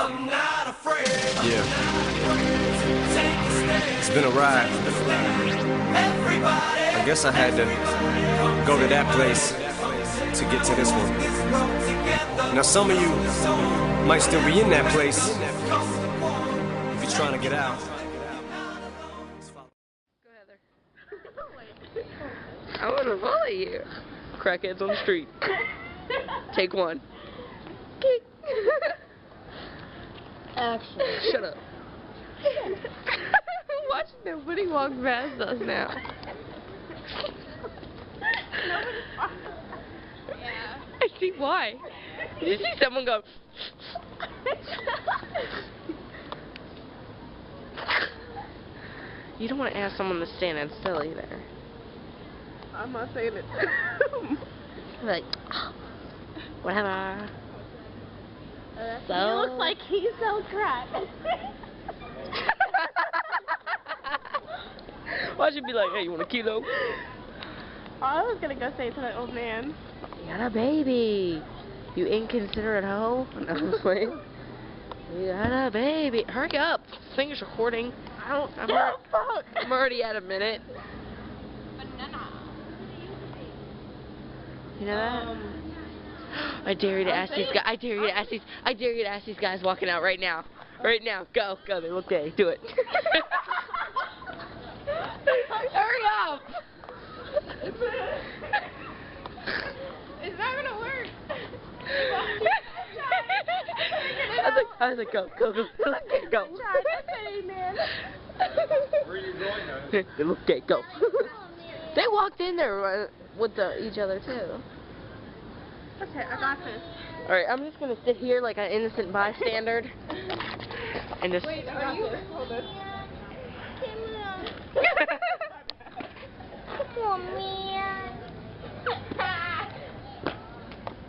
Yeah. It's been a ride. I guess I had to go to that place to get to this one. Now some of you might still be in that place if you're trying to get out. Go, Heather. I want to follow you. Crackheads on the street. Take one. Action. Shut up. Watch nobody walk past us now. Yeah. I see why. Did you see someone go? You don't want to ask someone to stand and still either. I'm not saying it. Like, whatever. So He looks like he sells crack. Why should be like, hey, you want a kilo? I was gonna go say to that old man. You got a baby. You inconsiderate hoe. No, I'm just playing. You got a baby. Hurry up. This thing is recording. I'm already at a minute. Banana. You know that? I dare you to ask these guys. I dare you to ask these guys walking out right now. Right now. Go. Go. They look gay. Do it. Hurry up. It's not gonna work. I was like, go. Go. Okay, man. Where are you going now? They look gay. Go. They walked in there with each other too. Okay, I got this. Alright, I'm just gonna sit here like an innocent bystander and just. Wait, I got this. Hold this. Come on, man.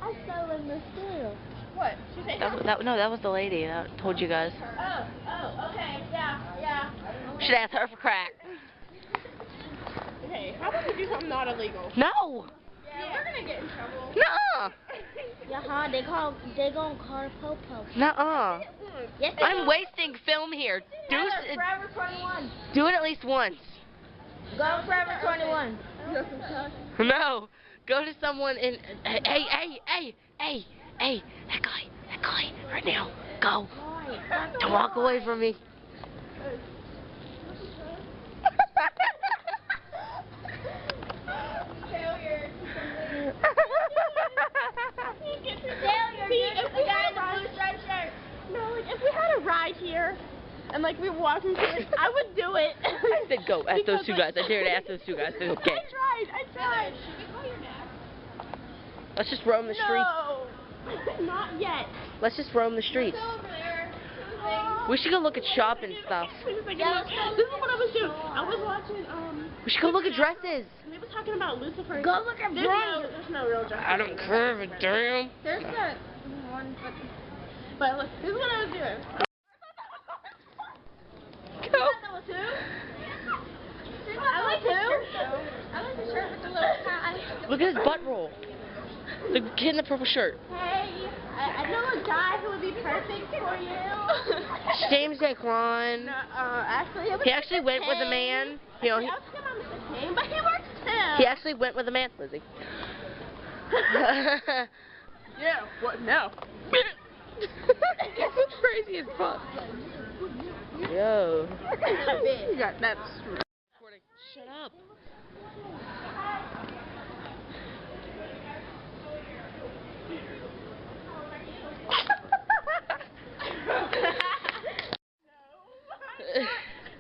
I saw in the field. What? She said No, that was the lady that told you guys. Oh, okay, yeah. Should ask her for crack. Okay, how about we do something not illegal? No! Yeah, we're gonna get in trouble. Nuh-uh! Yeah, they gonna call Popo. Nuh-uh. Yes, they I'm gonna- wasting film here. Forever 21. Do it at least once. Go Forever 21. No. Go to someone in. Hey, that guy, right now. Go. Don't walk away from me. If we had a ride here, and like we were walking to it, I would do it. I said go. Ask those two guys. I dare to ask those two guys. They're okay. I tried. Let's just roam the streets. No, not yet. Let's just roam the streets. We should go look at shop and stuff. This is what I was doing. I was watching, We should go look at dresses. they were talking about Lucifer. Go look at dresses. There's no real dresses. I don't care, but damn. There's that one, But look, this is what I was doing. Go. I like the shirt with the little tie. Look at his butt roll. The kid in the purple shirt. Hey, I know a guy who would be perfect for you. James Daquan. Actually, He actually went with a man. You know, I was thinking about Mr. Kane, but he works too. he actually went with a man, Lizzie. Yeah, what? No. That's crazy as fuck. Yo. You got that. Shut up.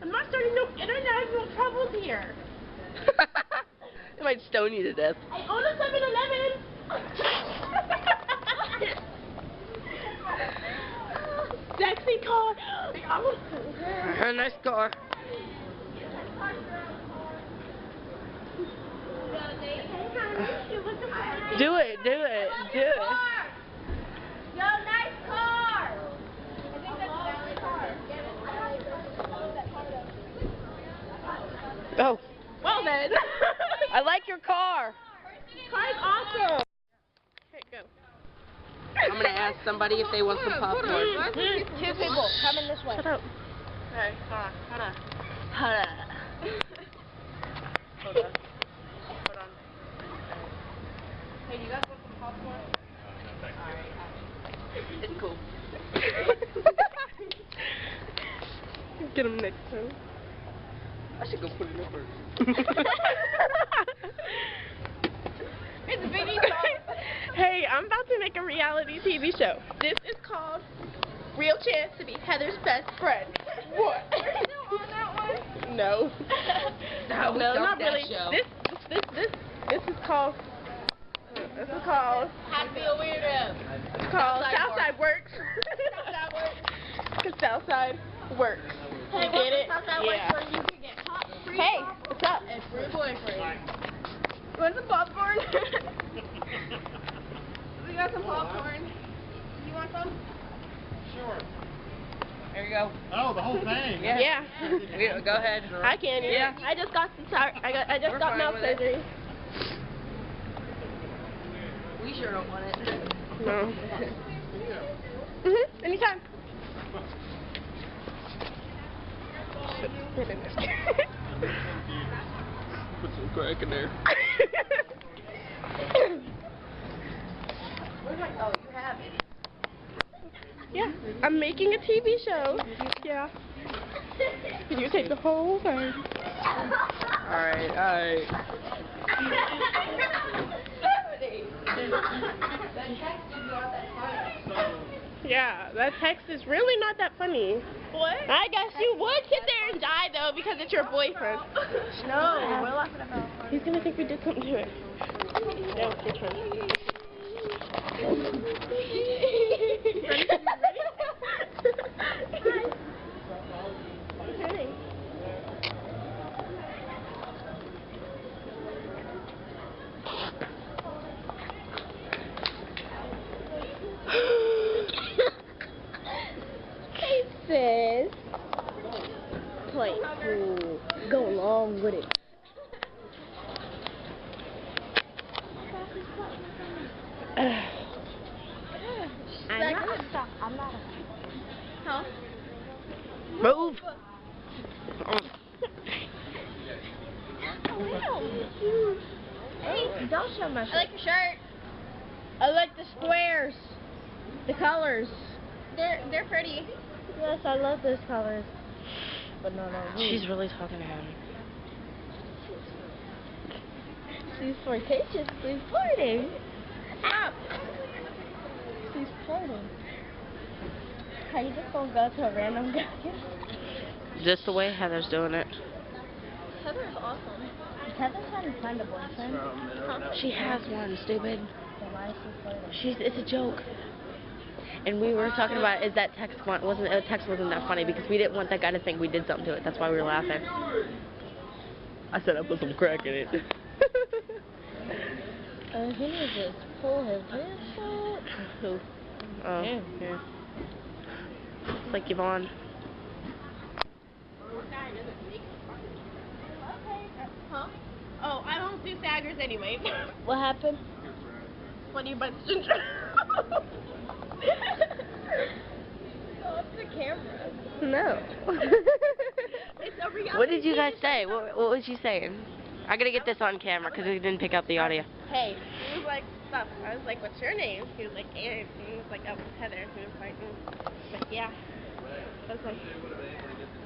I'm not starting no international troubles here. They might stone you to death. I own a 7-Eleven. Sexy car. A nice car. Do it. Yo, nice car. Oh. Well then. I like your car. Car's awesome. Okay, go. I'm gonna ask somebody if they want some popcorn. Two people coming this way. Shut up. Hey, hold on. Hold on. Hey, you guys want some popcorn? Alright. It's cool. Get him next time. I should go put it in first. It's Vinny. Hey, I'm about to make a reality TV show. This is called Real Chance to Be Heather's Best Friend. What? Are you still on that one? No. No, not really. Show. This is called. This is called. How to be a weirdo. It's called Southside Southside Works. Southside Works. Cause Southside Works. Hey, You get it? Southside Yeah. Works where you can get free Hey, popcorn what's up? and free boyfriend. Want some popcorn? We got some popcorn. You want some? Sure. There you go. Oh, the whole thing. Yeah. Yeah. Go ahead. I can. Yeah. I just got some. I just got fine mouth with it. surgery. We sure don't want it. No. Anytime. Put some crack in there. Oh, you have it. Yeah, I'm making a TV show. Yeah. Can you take the whole thing? Alright. Yeah, that text is really not that funny. What? I guess you would sit there and die though because it's your boyfriend. No, we're laughing about He's gonna think we did something to it. No, your turn. Okay. Hey, sis. Play cool. Go along with it. I'm not. Huh? Move. Hey, don't show my shirt. I like your shirt. I like the squares. The colors. They're pretty. Yes, I love those colors. But no. She's really talking to him. She's flirtatious. She's flirting. Stop. She's flirting. How you just gonna go to a random guy? Just the way Heather's doing it. Heather's awesome. Heather's trying to find a boyfriend. She has one, stupid. So why is she flirting? It's a joke. And we were talking about is that text wasn't that funny because we didn't want that guy to think we did something to it. That's why we were laughing. I said I put some crack in it. He needs to pull his pants out. Who? Oh, yeah. It's like Yvonne. Huh? Oh, I don't do staggers anyway. What happened? Funny butt syndrome. Off the camera. No. It's a reality. What did you guys say? What was you saying? I gotta get this on camera because we didn't pick up the audio. Hey, he was like, stuff. I was like, what's your name? He was like, Aaron. He was like, oh, Heather. He was like, But yeah. I was like,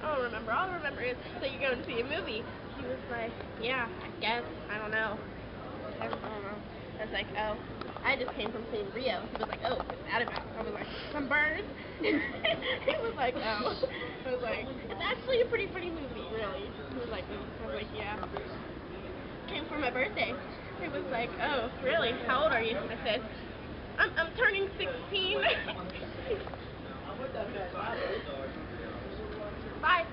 I don't remember. All I remember is, so you're going to see a movie. He was like, yeah, I guess. I don't know. I don't know. I was like, oh, I just came from seeing Rio. He was like, oh, what's that about? I was like, some birds. He was like, oh. I was like, it's actually a pretty movie, really. He was like, I was like, yeah. Came for my birthday. He was like, oh, really? How old are you? I said, I'm turning 16. Bye.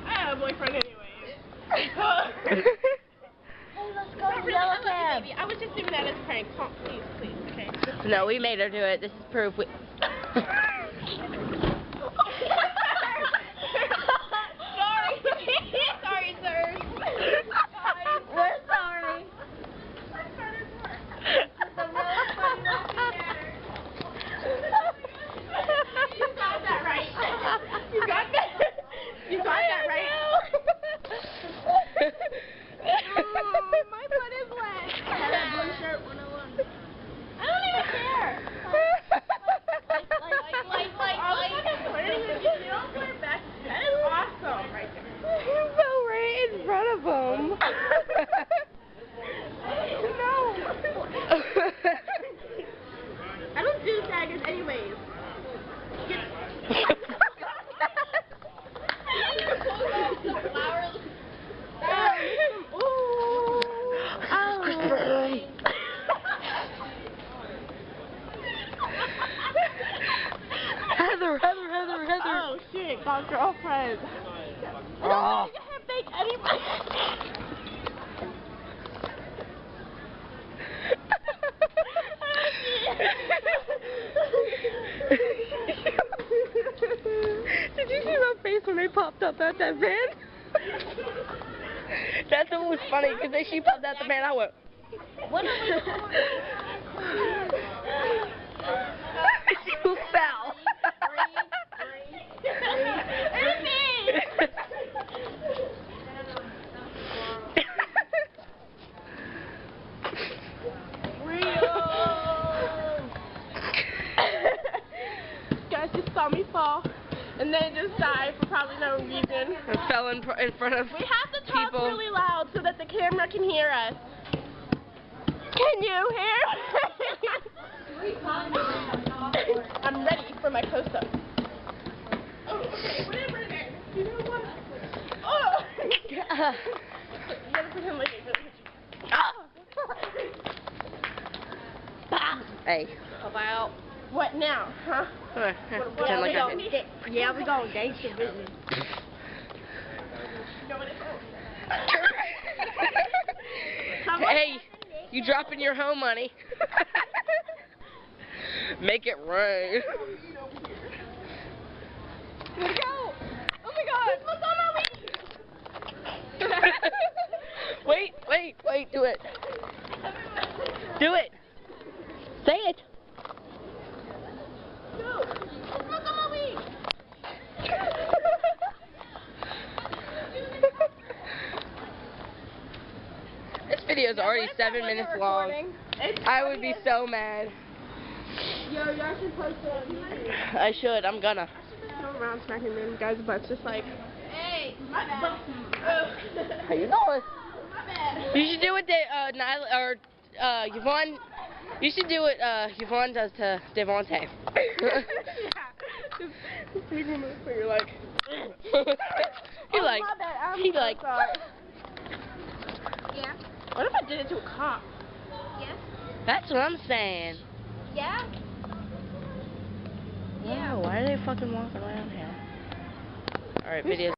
I have a boyfriend anyway. Hey, let's go to Yellow Cab. I was just doing that as a prank. Oh, please, okay. No, we made her do it. This is proof. Sorry, sir. We're sorry. douchebaggers anyways. Heather. Oh shit, got girlfriend. Oh. You can't fake anybody. Did you see my face when they popped up at that van? That's what was funny, because then she popped out the van, I went, What are we you fell. Guys just saw me fall, and then just died for probably no reason. I fell in front of We have to talk people. really loud so that the camera can hear us. Can you hear? I'm ready for my close-up. Oh, okay, whatever it is. You know what? Oh! You gotta pretend like it really hit you. Hey. About what now, huh? Pretend like I hit. Yeah, we going gangster business. You know what it's Hey, you dropping your home money. Make it rain. Where'd it go? Oh my god! Look on my weed! Wait, do it. Do it. Say it. No! Look on my weed! This video is already 7 minutes long. I would be so mad. Yo, y'all should post it on YouTube. I should. I'm gonna. Go around smacking them guys' butts just like, hey, my bad. How you doing? My bad. You should do what Nyla or Yvonne. You should do what Yvonne does to Devontae. Yeah. Just make him look you're like. He like. My bad. I'm He so like. sorry. Yeah. What if I did it to a cop? Yeah. That's what I'm saying. Yeah. Wow, why are they fucking walking around here? Alright, video.